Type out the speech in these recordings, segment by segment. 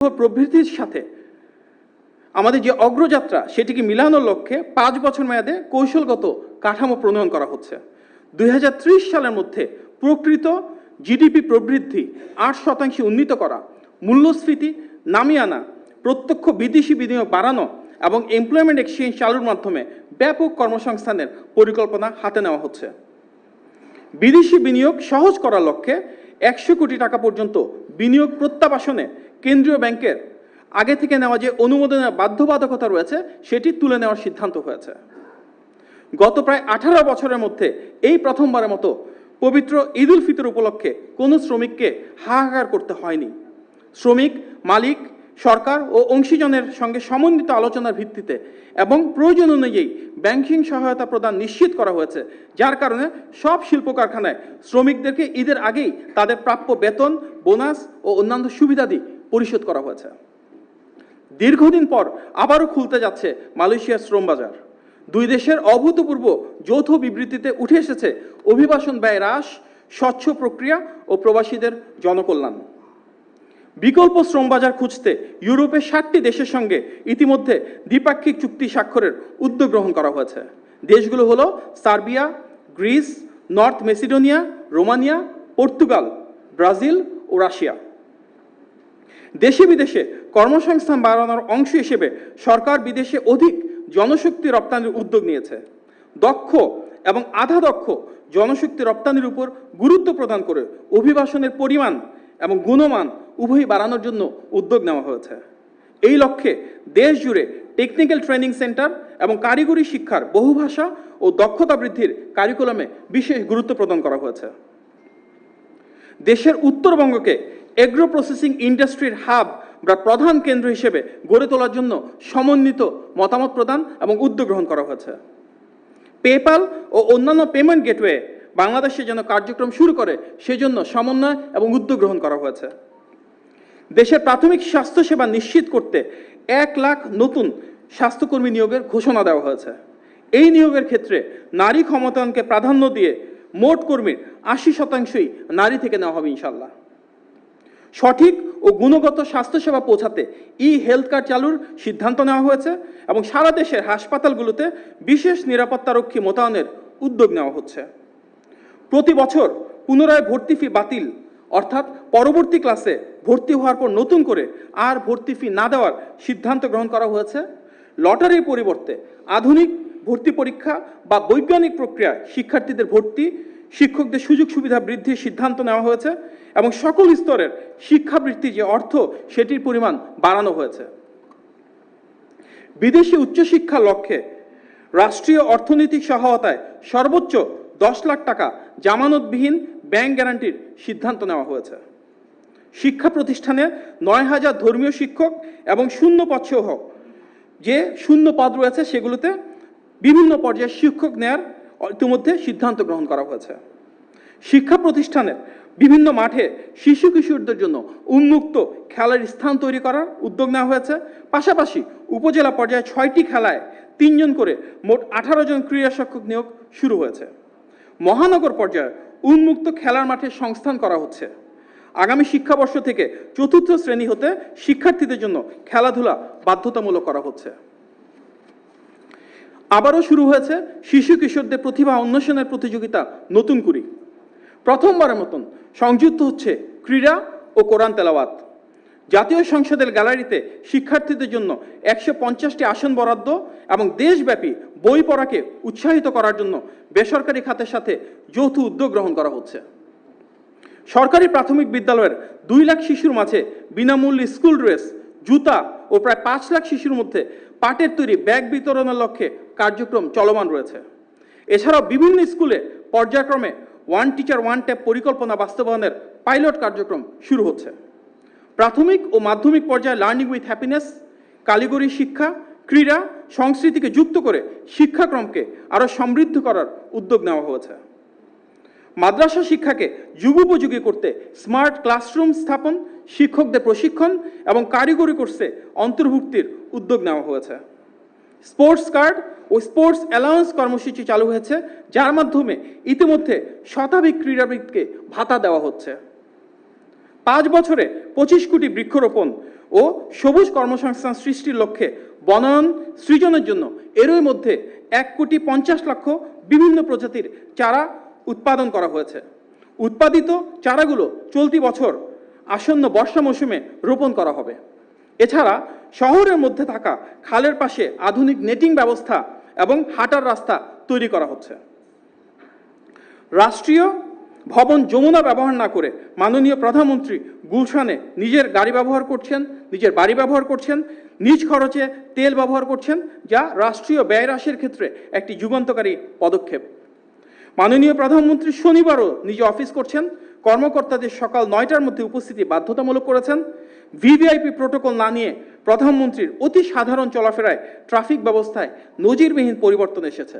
প্রবৃদ্ধির সাথে আমাদের যে অগ্রযাত্রা সেটিকে মিলানোর লক্ষ্যে 5 বছর মেয়াদে কৌশলগত কাঠামো প্রণয়ন করা হচ্ছে। 2030 সালের মধ্যে প্রকৃত জিডিপি প্রবৃদ্ধি 8% উন্নীত করা, মূল্যস্ফীতি নামিয়ে আনা, প্রত্যক্ষ বিদেশি বিনিয়োগ বাড়ানো এবং এমপ্লয়মেন্ট এক্সচেঞ্জ চালুর মাধ্যমে ব্যাপক কর্মসংস্থানের পরিকল্পনা হাতে নেওয়া হচ্ছে। বিদেশি বিনিয়োগ সহজ করার লক্ষ্যে 100 কোটি টাকা পর্যন্ত বিনিয়োগ প্রত্যাবাসনে কেন্দ্রীয় ব্যাংকের আগে থেকে নেওয়া যে অনুমোদনের বাধ্যবাধকতা রয়েছে সেটি তুলে নেওয়ার সিদ্ধান্ত হয়েছে। গত প্রায় 18 বছরের মধ্যে এই প্রথমবারের মতো পবিত্র ঈদ উল ফিতর উপলক্ষে কোনো শ্রমিককে হাহাকার করতে হয়নি। শ্রমিক, মালিক, সরকার ও অংশীজনের সঙ্গে সমন্বিত আলোচনার ভিত্তিতে এবং প্রয়োজন অনুযায়ী ব্যাংকিং সহায়তা প্রদান নিশ্চিত করা হয়েছে, যার কারণে সব শিল্প কারখানায় শ্রমিকদেরকে ঈদের আগেই তাদের প্রাপ্য বেতন, বোনাস ও অন্যান্য সুবিধাদি পরিশোধ করা হয়েছে। দীর্ঘদিন পর আবারও খুলতে যাচ্ছে মালয়েশিয়ার শ্রম বাজার। দুই দেশের অভূতপূর্ব যৌথ বিবৃতিতে উঠে এসেছে অভিবাসন ব্যয় হ্রাস, স্বচ্ছ প্রক্রিয়া ও প্রবাসীদের জনকল্যাণ। বিকল্প শ্রম বাজার খুঁজতে ইউরোপের 60টি দেশের সঙ্গে ইতিমধ্যে দ্বিপাক্ষিক চুক্তি স্বাক্ষরের উদ্যোগ গ্রহণ করা হয়েছে। দেশগুলো হলো Serbia, Greece, North Macedonia, Romania, Portugal, Brazil ও রাশিয়া। দেশে বিদেশে কর্মসংস্থান বাড়ানোর অংশ হিসেবে সরকার বিদেশে অধিক জনশক্তি রপ্তানির উদ্যোগ নিয়েছে। দক্ষ এবং আধা দক্ষ জনশক্তি রপ্তানির উপর গুরুত্ব প্রদান করে অভিবাসনের পরিমাণ এবং গুণমান উভয়ই বাড়ানোর জন্য উদ্যোগ নেওয়া হয়েছে। এই লক্ষ্যে দেশ জুড়ে টেকনিক্যাল ট্রেনিং সেন্টার এবং কারিগরি শিক্ষার বহুভাষা ও দক্ষতা বৃদ্ধির কারিকুলামে বিশেষ গুরুত্ব প্রদান করা হয়েছে। দেশের উত্তরবঙ্গকে এগ্রো প্রসেসিং ইন্ডাস্ট্রির হাব বা প্রধান কেন্দ্র হিসেবে গড়ে তোলার জন্য সমন্বিত মতামত প্রদান এবং উদ্যোগ গ্রহণ করা হয়েছে। পেপ্যাল ও অন্যান্য পেমেন্ট গেটওয়ে বাংলাদেশে যেন কার্যক্রম শুরু করে সেজন্য সমন্বয় এবং উদ্যোগ গ্রহণ করা হয়েছে। দেশের প্রাথমিক স্বাস্থ্যসেবা নিশ্চিত করতে 1 লাখ নতুন স্বাস্থ্যকর্মী নিয়োগের ঘোষণা দেওয়া হয়েছে। এই নিয়োগের ক্ষেত্রে নারী ক্ষমতায়নকে প্রাধান্য দিয়ে মোট কর্মীর 80%ই নারী থেকে নেওয়া হবে ইনশাল্লাহ। সঠিক ও গুণগত স্বাস্থ্যসেবা পৌঁছাতে হেলথ কার্ড চালুর সিদ্ধান্ত নেওয়া হয়েছে এবং সারা দেশের হাসপাতালগুলোতে বিশেষ নিরাপত্তারক্ষী মোতায়েনের উদ্যোগ নেওয়া হচ্ছে। প্রতি বছর পুনরায় ভর্তি ফি বাতিল, অর্থাৎ পরবর্তী ক্লাসে ভর্তি হওয়ার পর নতুন করে আর ভর্তি ফি না দেওয়ার সিদ্ধান্ত গ্রহণ করা হয়েছে। লটারির পরিবর্তে আধুনিক ভর্তি পরীক্ষা বা বৈজ্ঞানিক প্রক্রিয়ায় শিক্ষার্থীদের ভর্তি, শিক্ষকদের সুযোগ সুবিধা বৃদ্ধির সিদ্ধান্ত নেওয়া হয়েছে এবং সকল স্তরের শিক্ষাবৃত্তির যে অর্থ সেটির পরিমাণ বাড়ানো হয়েছে। বিদেশি উচ্চশিক্ষার লক্ষ্যে রাষ্ট্রীয় অর্থনৈতিক সহায়তায় সর্বোচ্চ 10 লাখ টাকা জামানতবিহীন ব্যাংক গ্যারান্টির সিদ্ধান্ত নেওয়া হয়েছে। শিক্ষা প্রতিষ্ঠানে 9000 ধর্মীয় শিক্ষক এবং শূন্য পদ সহ যে শূন্য পদ রয়েছে সেগুলোতে বিভিন্ন পর্যায়ে শিক্ষক নেয়ার ইতিমধ্যে সিদ্ধান্ত গ্রহণ করা হয়েছে। শিক্ষা প্রতিষ্ঠানের বিভিন্ন মাঠে শিশু কিশোরদের জন্য উন্মুক্ত খেলার স্থান তৈরি করার উদ্যোগ নেওয়া হয়েছে। পাশাপাশি উপজেলা পর্যায়ে 6টি খেলায় 3 জন করে মোট 18 জন ক্রীড়া শিক্ষক নিয়োগ শুরু হয়েছে। মহানগর পর্যায়ে উন্মুক্ত খেলার মাঠে সংস্থান করা হচ্ছে। আগামী শিক্ষাবর্ষ থেকে 4র্থ শ্রেণী হতে শিক্ষার্থীদের জন্য খেলাধুলা বাধ্যতামূলক করা হচ্ছে। আবারও শুরু হয়েছে শিশু কিশোরদের প্রতিভা অন্বেষণের প্রতিযোগিতা নতুন কুড়ি। প্রথমবারের মতন সংযুক্ত হচ্ছে ক্রীড়া ও কোরআন তেলাওয়াত। জাতীয় সংসদের গ্যালারিতে শিক্ষার্থীদের জন্য 150টি আসন বরাদ্দ এবং দেশব্যাপী বই পড়াকে উৎসাহিত করার জন্য বেসরকারি খাতের সাথে যৌথ উদ্যোগ গ্রহণ করা হচ্ছে। সরকারি প্রাথমিক বিদ্যালয়ের 2 লাখ শিশুর মাঝে বিনামূল্যে স্কুল ড্রেস, জুতা ও প্রায় 5 লাখ শিশুর মধ্যে পাটের তৈরি ব্যাগ বিতরণের লক্ষ্যে কার্যক্রম চলমান রয়েছে। এছাড়াও বিভিন্ন স্কুলে পর্যায়ক্রমে 1 টিচার 1 ট্যাব পরিকল্পনা বাস্তবায়নের পাইলট কার্যক্রম শুরু হচ্ছে। প্রাথমিক ও মাধ্যমিক পর্যায়ে লার্নিং উইথ হ্যাপিনেস, কারিগরি শিক্ষা, ক্রীড়া, সংস্কৃতিকে যুক্ত করে শিক্ষাক্রমকে আরও সমৃদ্ধ করার উদ্যোগ নেওয়া হয়েছে। মাদ্রাসা শিক্ষাকে যুগোপযোগী করতে স্মার্ট ক্লাসরুম স্থাপন, শিক্ষকদের প্রশিক্ষণ এবং কারিগরি কোর্সে অন্তর্ভুক্তির উদ্যোগ নেওয়া হয়েছে। স্পোর্টস কার্ড ও স্পোর্টস অ্যালাউন্স কর্মসূচি চালু হয়েছে, যার মাধ্যমে ইতিমধ্যে শতাধিক ক্রীড়াবিদকে ভাতা দেওয়া হচ্ছে। 5 বছরে 25 কোটি বৃক্ষরোপণ, ও সবুজ কর্মসংস্থান সৃষ্টির লক্ষ্যে বনায়ন সৃজনের জন্য এরই মধ্যে 1,50,00,000 বিভিন্ন প্রজাতির চারা উৎপাদন করা হয়েছে। উৎপাদিত চারাগুলো চলতি বছর আসন্ন বর্ষা মৌসুমে রোপণ করা হবে। এছাড়া শহরের মধ্যে থাকা খালের পাশে আধুনিক নেটিং ব্যবস্থা এবং হাঁটার রাস্তা তৈরি করা হচ্ছে। রাষ্ট্রীয় ভবন যমুনা ব্যবহার না করে মাননীয় প্রধানমন্ত্রী গুলশানে নিজের বাড়ি ব্যবহার করছেন, নিজ খরচে তেল ব্যবহার করছেন, যা রাষ্ট্রীয় ব্যয় হ্রাসের ক্ষেত্রে একটি যুগান্তকারী পদক্ষেপ। মাননীয় প্রধানমন্ত্রী শনিবারও নিজে অফিস করছেন, কর্মকর্তাদের সকাল 9টার মধ্যে উপস্থিতি বাধ্যতামূলক করেছেন। ভিভিআইপি প্রোটোকল না নিয়ে প্রধানমন্ত্রীর অতি সাধারণ চলাফেরায় ট্রাফিক ব্যবস্থায় নজিরবিহীন পরিবর্তন এসেছে।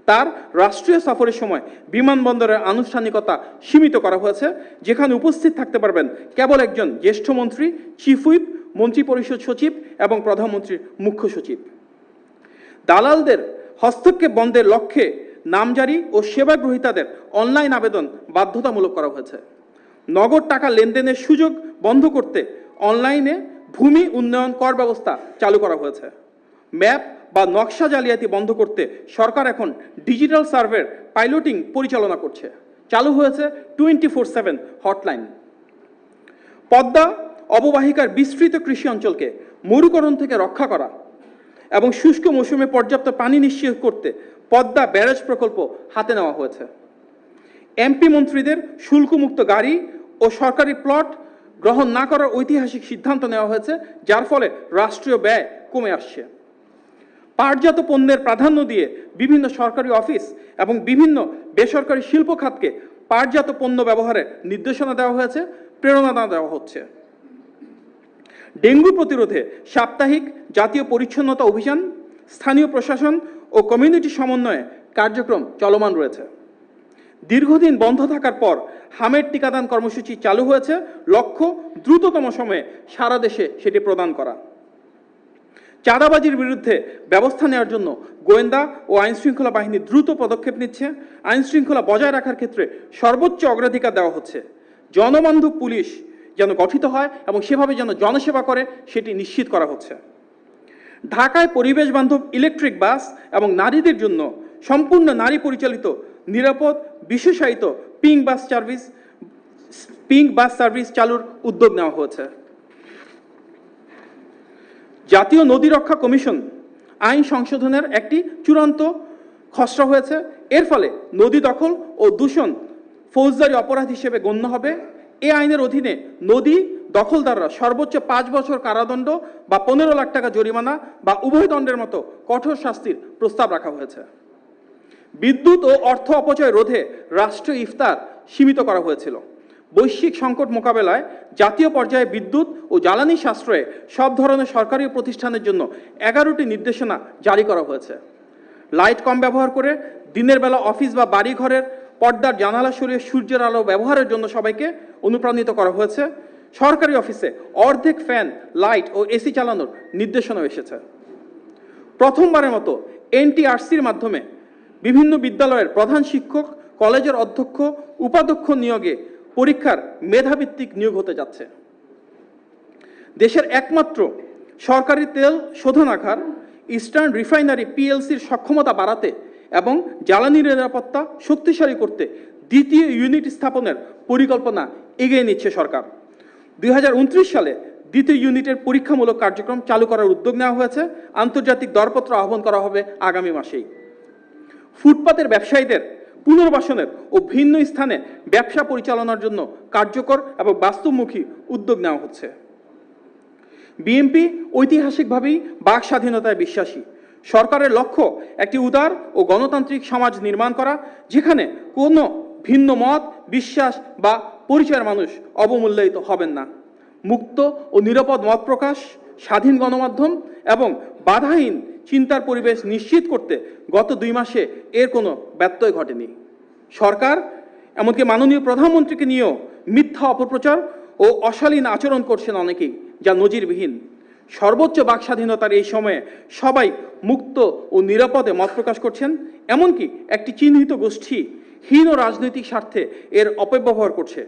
তার রাষ্ট্রীয় সফরের সময় বিমানবন্দরের আনুষ্ঠানিকতা সীমিত করা হয়েছে, যেখানে উপস্থিত থাকতে পারবেন কেবল একজন জ্যেষ্ঠ মন্ত্রী, চিফ হুইপ, মন্ত্রিপরিষদ সচিব এবং প্রধানমন্ত্রীর মুখ্য সচিব। দালালদের হস্তক্ষেপ বন্ধের লক্ষ্যে নামজারি ও সেবা গ্রহীতাদের অনলাইন আবেদন বাধ্যতামূলক করা হয়েছে। নগদ টাকা লেনদেনের সুযোগ বন্ধ করতে অনলাইনে ভূমি উন্নয়ন কর ব্যবস্থা চালু করা হয়েছে। ম্যাপ বা নকশা জালিয়াতি বন্ধ করতে সরকার এখন ডিজিটাল সার্ভের পাইলটিং পরিচালনা করছে। চালু হয়েছে 24/7 হটলাইন। পদ্মা অববাহিকার বিস্তৃত কৃষি অঞ্চলকে মরুকরণ থেকে রক্ষা করা এবং শুষ্ক মৌসুমে পর্যাপ্ত পানি নিশ্চিত করতে পদ্মা ব্যারেজ প্রকল্প হাতে নেওয়া হয়েছে। এমপি মন্ত্রীদের শুল্কমুক্ত গাড়ি ও সরকারি প্লট গ্রহণ না করার ঐতিহাসিক সিদ্ধান্ত নেওয়া হয়েছে, যার ফলে রাষ্ট্রীয় ব্যয় কমে আসছে। পাটজাত পণ্যের প্রাধান্য দিয়ে বিভিন্ন সরকারি অফিস এবং বিভিন্ন বেসরকারি শিল্প খাতকে পাটজাত পণ্য ব্যবহারের নির্দেশনা দেওয়া হয়েছে, প্রেরণা দেওয়া হচ্ছে। ডেঙ্গু প্রতিরোধে সাপ্তাহিক জাতীয় পরিচ্ছন্নতা অভিযান, স্থানীয় প্রশাসন ও কমিউনিটি সমন্বয়ে কার্যক্রম চলমান রয়েছে। দীর্ঘদিন বন্ধ থাকার পর হামের টিকাদান কর্মসূচি চালু হয়েছে, লক্ষ্য দ্রুততম সময়ে সারা দেশে সেটি প্রদান করা। চাঁদাবাজির বিরুদ্ধে ব্যবস্থা নেওয়ার জন্য গোয়েন্দা ও আইনশৃঙ্খলা বাহিনী দ্রুত পদক্ষেপ নিচ্ছে। আইনশৃঙ্খলা বজায় রাখার ক্ষেত্রে সর্বোচ্চ অগ্রাধিকার দেওয়া হচ্ছে। জনবান্ধব পুলিশ যেন গঠিত হয় এবং সেভাবে যেন জনসেবা করে সেটি নিশ্চিত করা হচ্ছে। ঢাকায় পরিবেশ বান্ধব ইলেকট্রিক বাস এবং নারীদের জন্য সম্পূর্ণ নারী পরিচালিত নিরাপদ বিশেষায়িত পিঙ্ক বাস সার্ভিস চালুর উদ্যোগ নেওয়া হয়েছে। জাতীয় নদী রক্ষা কমিশন আইন সংশোধনের একটি চূড়ান্ত খসড়া হয়েছে। এর ফলে নদী দখল ও দূষণ ফৌজদারি অপরাধ হিসেবে গণ্য হবে। এই আইনের অধীনে নদী দখলদাররা সর্বোচ্চ 5 বছর কারাদণ্ড বা 15 লাখ টাকা জরিমানা বা উভয় দণ্ডের মতো কঠোর শাস্তির প্রস্তাব রাখা হয়েছে। বিদ্যুৎ ও অর্থ অপচয় রোধে রাষ্ট্রীয় ইফতার সীমিত করা হয়েছিল। বৈশ্বিক সংকট মোকাবেলায় জাতীয় পর্যায়ে বিদ্যুৎ ও জ্বালানি সাশ্রয়ে সব ধরনের সরকারি প্রতিষ্ঠানের জন্য 11টি নির্দেশনা জারি করা হয়েছে। লাইট কম ব্যবহার করে দিনের বেলা অফিস বা বাড়ি ঘরের পর্দার জানালা সরিয়ে সূর্যের আলো ব্যবহারের জন্য সবাইকে অনুপ্রাণিত করা হয়েছে। সরকারি অফিসে অর্ধেক ফ্যান, লাইট ও এসি চালানোর নির্দেশনা এসেছে। প্রথমবারের মতো এনটিআরসির মাধ্যমে বিভিন্ন বিদ্যালয়ের প্রধান শিক্ষক, কলেজের অধ্যক্ষ, উপাধ্যক্ষ নিয়োগে পরীক্ষার মেধাভিত্তিক নিয়োগ হতে যাচ্ছে। দেশের একমাত্র সরকারি তেল শোধনাগার ইস্টার্ন রিফাইনারি পিএলসির সক্ষমতা বাড়াতে এবং জ্বালানি নিরাপত্তা শক্তিশালী করতে দ্বিতীয় ইউনিট স্থাপনের পরিকল্পনা এগিয়ে নিচ্ছে সরকার। 2029 সালে দ্বিতীয় ইউনিটের পরীক্ষামূলক কার্যক্রম চালু করার উদ্যোগ নেওয়া হয়েছে। আন্তর্জাতিক দরপত্র আহ্বান করা হবে আগামী মাসেই। ফুটপাতের ব্যবসায়ীদের পুনর্বাসনের ও ভিন্ন স্থানে ব্যবসা পরিচালনার জন্য কার্যকর এবং বাস্তবমুখী উদ্যোগ নেওয়া হচ্ছে। বিএনপি ঐতিহাসিকভাবেই বাক স্বাধীনতায় বিশ্বাসী। সরকারের লক্ষ্য একটি উদার ও গণতান্ত্রিক সমাজ নির্মাণ করা, যেখানে কোনো ভিন্ন মত, বিশ্বাস বা পরিচয়ের মানুষ অবমূল্যায়িত হবেন না। মুক্ত ও নিরাপদ মত প্রকাশ, স্বাধীন গণমাধ্যম এবং বাধাহীন চিন্তার পরিবেশ নিশ্চিত করতে গত 2 মাসে এর কোনো ব্যত্যয় ঘটেনি। সরকার এমনকি মাননীয় প্রধানমন্ত্রীকে নিয়েও মিথ্যা অপপ্রচার ও অশালীন আচরণ করছেন অনেকেই, যা নজিরবিহীন। সর্বোচ্চ বাক স্বাধীনতার এই সময়ে সবাই মুক্ত ও নিরাপদে মত প্রকাশ করছেন। এমনকি একটি চিহ্নিত গোষ্ঠী হীন রাজনৈতিক স্বার্থে এর অপব্যবহার করছে।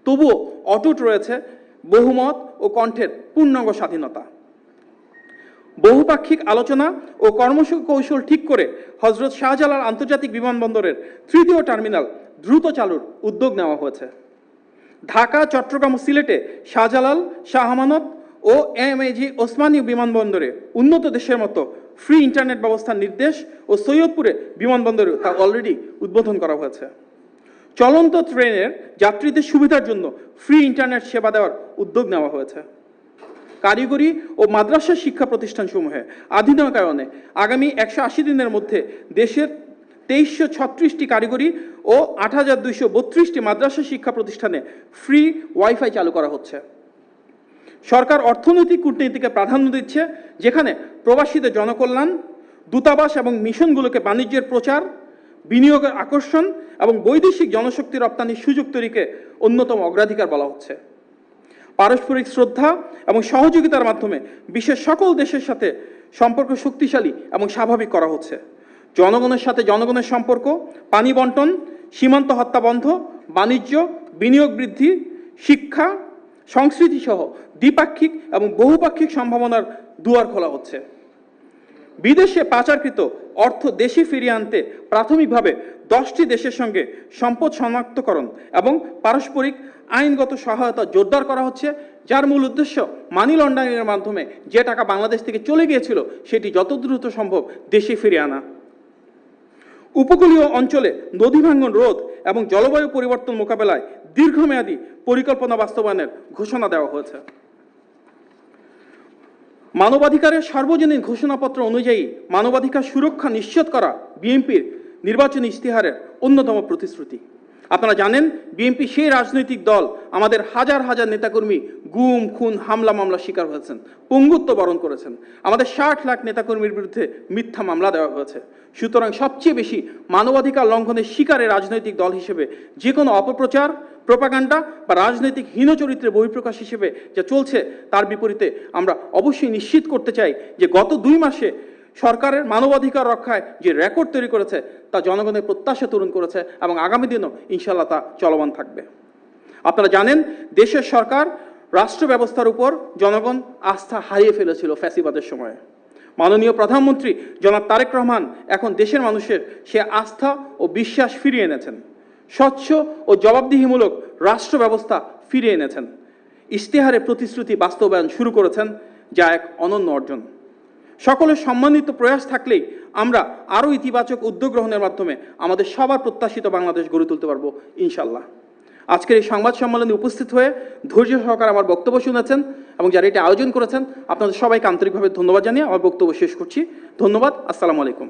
তবুও অটুট রয়েছে বহুমত ও কণ্ঠের পূর্ণাঙ্গ স্বাধীনতা। বহুপাক্ষিক আলোচনা ও কর্মকৌশল ঠিক করে হজরত শাহজালাল আন্তর্জাতিক বিমানবন্দরের 3য় টার্মিনাল দ্রুত চালুর উদ্যোগ নেওয়া হয়েছে। ঢাকা, চট্টগ্রাম ও সিলেটে শাহজালাল, শাহ আমানত ও এমএজি ওসমানী বিমানবন্দরে উন্নত দেশের মতো ফ্রি ইন্টারনেট ব্যবস্থার নির্দেশ ও সৈয়দপুরে বিমানবন্দরে তা অলরেডি উদ্বোধন করা হয়েছে। চলন্ত ট্রেনের যাত্রীদের সুবিধার জন্য ফ্রি ইন্টারনেট সেবা দেওয়ার উদ্যোগ নেওয়া হয়েছে। কারিগরি ও মাদ্রাসা শিক্ষা প্রতিষ্ঠানসমূহে আধুনিকায়নে আগামী 180 দিনের মধ্যে দেশের 2336টি কারিগরি ও 8232টি মাদ্রাসা শিক্ষা প্রতিষ্ঠানে ফ্রি ওয়াইফাই চালু করা হচ্ছে। সরকার অর্থনৈতিক কূটনীতিকে প্রাধান্য দিচ্ছে, যেখানে প্রবাসীদের জনকল্যাণ, দূতাবাস এবং মিশনগুলোকে বাণিজ্যের প্রচার, বিনিয়োগের আকর্ষণ এবং বৈদেশিক জনশক্তি রপ্তানির সুযোগ তৈরিকে অন্যতম অগ্রাধিকার বলা হচ্ছে। পারস্পরিক শ্রদ্ধা এবং সহযোগিতার মাধ্যমে বিশ্বের সকল দেশের সাথে সম্পর্ক শক্তিশালী এবং স্বাভাবিক করা হচ্ছে। জনগণের সাথে জনগণের সম্পর্ক, পানি বন্টন, সীমান্ত হত্যা বন্ধ, বাণিজ্য, বিনিয়োগ বৃদ্ধি, শিক্ষা, সংস্কৃতি সহ দ্বিপাক্ষিক এবং বহুপাক্ষিক সম্ভাবনার দুয়ার খোলা হচ্ছে। বিদেশে পাচারকৃত অর্থ দেশে ফিরিয়ে আনতে প্রাথমিকভাবে 10টি দেশের সঙ্গে সম্পদ শনাক্তকরণ এবং পারস্পরিক আইনগত সহায়তা জোরদার করা হচ্ছে, যার মূল উদ্দেশ্য মানি লন্ডারিংয়ের মাধ্যমে যে টাকা বাংলাদেশ থেকে চলে গিয়েছিল সেটি যত দ্রুত সম্ভব দেশে ফিরিয়ে আনা। উপকূলীয় অঞ্চলে নদী ভাঙ্গন রোধ এবং জলবায়ু পরিবর্তন মোকাবেলায় দীর্ঘমেয়াদী পরিকল্পনা বাস্তবায়নের ঘোষণা দেওয়া হয়েছে। মানবাধিকারের সার্বজনীন ঘোষণাপত্র অনুযায়ী মানবাধিকার সুরক্ষা নিশ্চিত করা বিএনপির নির্বাচনী ইশতেহারের অন্যতম প্রতিশ্রুতি। আপনারা জানেন, বিএনপি সেই রাজনৈতিক দল আমাদের হাজার হাজার নেতাকর্মী গুম, খুন, হামলা মামলা শিকার হয়েছেন, পঙ্গুত্ব বরণ করেছেন। আমাদের 60 লাখ নেতাকর্মীর বিরুদ্ধে মিথ্যা মামলা দেওয়া হয়েছে। সুতরাং সবচেয়ে বেশি মানবাধিকার লঙ্ঘনের শিকারের রাজনৈতিক দল হিসেবে যে কোনো অপপ্রচার, প্রোপাগান্ডা বা রাজনৈতিক হীনচরিত্রের বহিঃপ্রকাশ হিসেবে যা চলছে, তার বিপরীতে আমরা অবশ্যই নিশ্চিত করতে চাই যে গত 2 মাসে সরকারের মানবাধিকার রক্ষায় যে রেকর্ড তৈরি করেছে তা জনগণের প্রত্যাশা পূরণ করেছে এবং আগামী দিনও ইনশাআল্লাহ তা চলমান থাকবে। আপনারা জানেন, দেশের সরকার রাষ্ট্র ব্যবস্থার উপর জনগণ আস্থা হারিয়ে ফেলেছিল ফ্যাসিবাদের সময়ে। মাননীয় প্রধানমন্ত্রী জনাব তারেক রহমান এখন দেশের মানুষের সে আস্থা ও বিশ্বাস ফিরিয়ে এনেছেন। স্বচ্ছ ও জবাবদিহিমূলক রাষ্ট্র ব্যবস্থা ফিরিয়ে এনেছেন। ইশতেহারে প্রতিশ্রুতি বাস্তবায়ন শুরু করেছেন, যা এক অনন্য অর্জন। সকলের সম্মানিত প্রয়াস থাকলেই আমরা আরও ইতিবাচক উদ্যোগ গ্রহণের মাধ্যমে আমাদের সবার প্রত্যাশিত বাংলাদেশ গড়ে তুলতে পারবো ইনশাল্লাহ। আজকের এই সংবাদ সম্মেলনে উপস্থিত হয়ে ধৈর্য সহকারে আমার বক্তব্য শুনেছেন এবং যারা এটা আয়োজন করেছেন, আপনাদের সবাইকে আন্তরিকভাবে ধন্যবাদ জানিয়ে আমার বক্তব্য শেষ করছি। ধন্যবাদ। আসসালামু আলাইকুম।